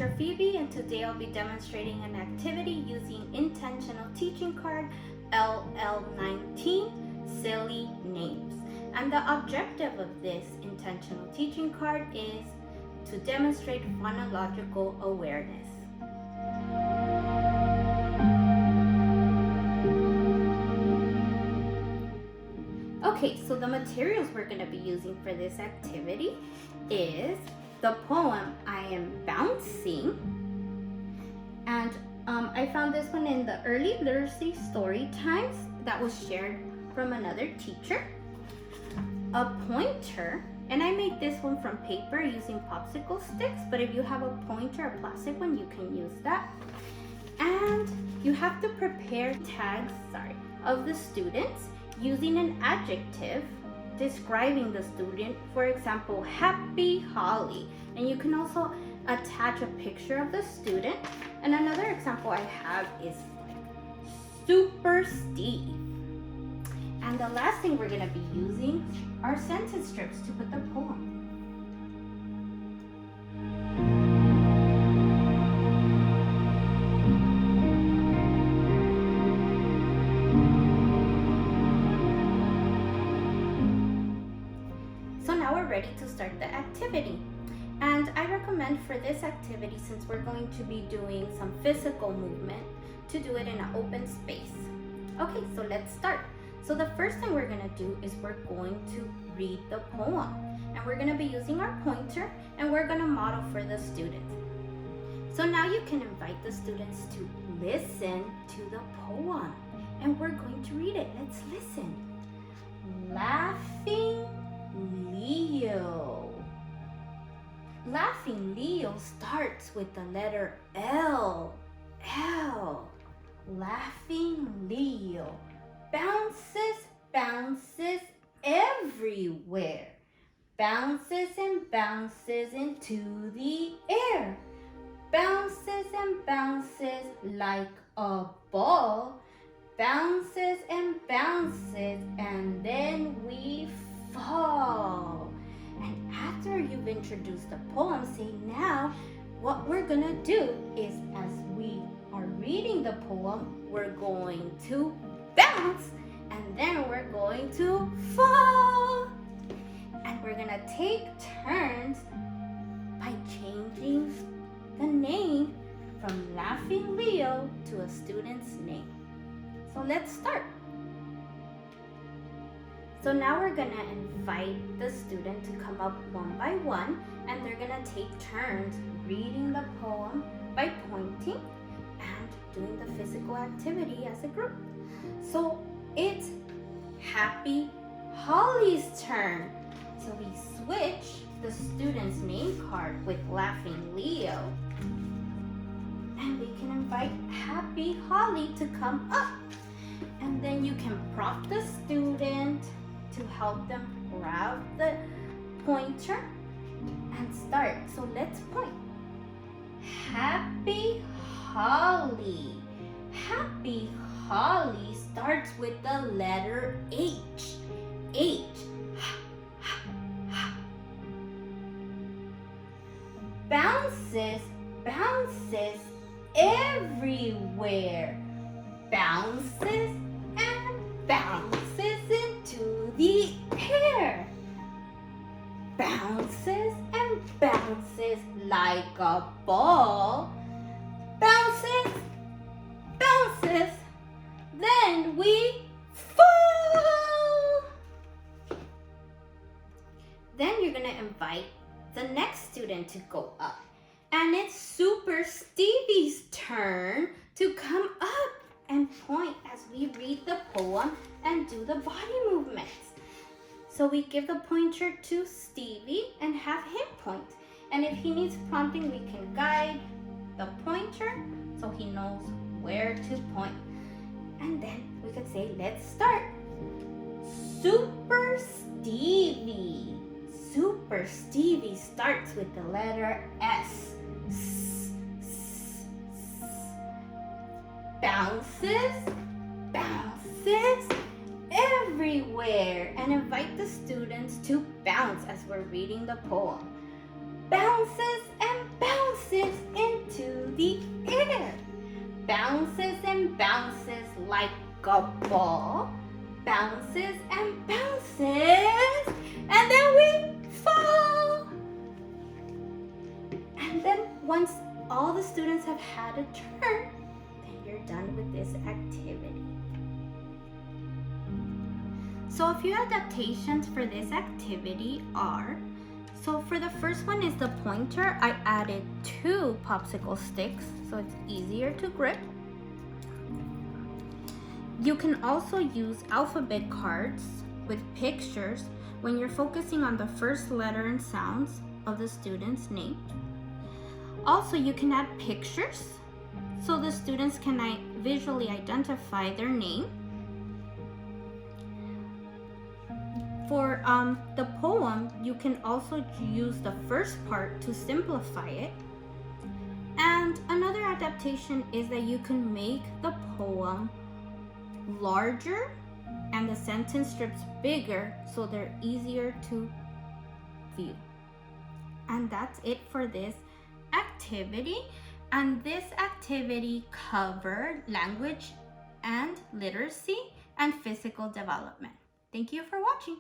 Teacher Febe, and today I'll be demonstrating an activity using Intentional Teaching Card LL19, Silly Names. And the objective of this Intentional Teaching Card is to demonstrate phonological awareness. Okay, so the materials we're going to be using for this activity is the poem I Am Bouncing, and I found this one in the early literacy story times that was shared from another teacher. A pointer, and I made this one from paper using popsicle sticks, but if you have a pointer, a plastic one, you can use that. And you have to prepare tags, of the students using an adjective describing the student, for example, Happy Holly. And you can also attach a picture of the student. And another example I have is Super Steve. And the last thing we're going to be using are sentence strips to put the poem. So now we're ready to start the activity. And I recommend for this activity, since we're going to be doing some physical movement, to do it in an open space. Okay, so let's start. So the first thing we're going to do is we're going to read the poem. And we're going to be using our pointer, and we're going to model for the students. So now you can invite the students to listen to the poem. And we're going to read it. Let's listen. Laughing Leo. Laughing Leo starts with the letter L. L. Laughing Leo bounces, bounces everywhere. Bounces and bounces into the air. Bounces and bounces like a ball. Bounces and bounces, and then we fall. And after you've introduced the poem, say now what we're gonna do is, as we are reading the poem, we're going to bounce, and then we're going to fall. And we're gonna take turns by changing the name from Laughing Leo to a student's name. So let's start. So now we're gonna invite the student to come up one by one, and they're gonna take turns reading the poem by pointing and doing the physical activity as a group. So it's Happy Holly's turn. So we switch the student's name card with Laughing Leo, and we can invite Happy Holly to come up. And then you can prompt the student to help them grab the pointer and start. So let's point. Happy Holly. Happy Holly starts with the letter H. H. Bounces, bounces everywhere. Bounces and bounces into the air. Bounces and bounces like a ball. Bounces, bounces, then we fall. Then you're gonna invite the next student to go up. And it's Super Stevie's turn to come up and point as we read the poem and do the body movements. So we give the pointer to Stevie and have him point. And if he needs prompting, we can guide the pointer so he knows where to point. And then we could say, let's start. Super Stevie. Super Stevie starts with the letter S. Bounces, bounces everywhere. And invite the students to bounce as we're reading the poem. Bounces and bounces in bounces and bounces like a ball. Bounces and bounces, and then we fall. And then once all the students have had a turn, then you're done with this activity. So a few adaptations for this activity are, so for the first one is the pointer. I added 2 popsicle sticks so it's easier to grip. You can also use alphabet cards with pictures when you're focusing on the first letter and sounds of the student's name. Also, you can add pictures so the students can visually identify their name. For the poem, you can also use the first part to simplify it. And another adaptation is that you can make the poem larger and the sentence strips bigger so they're easier to view. And that's it for this activity. And this activity covered language and literacy and physical development. Thank you for watching.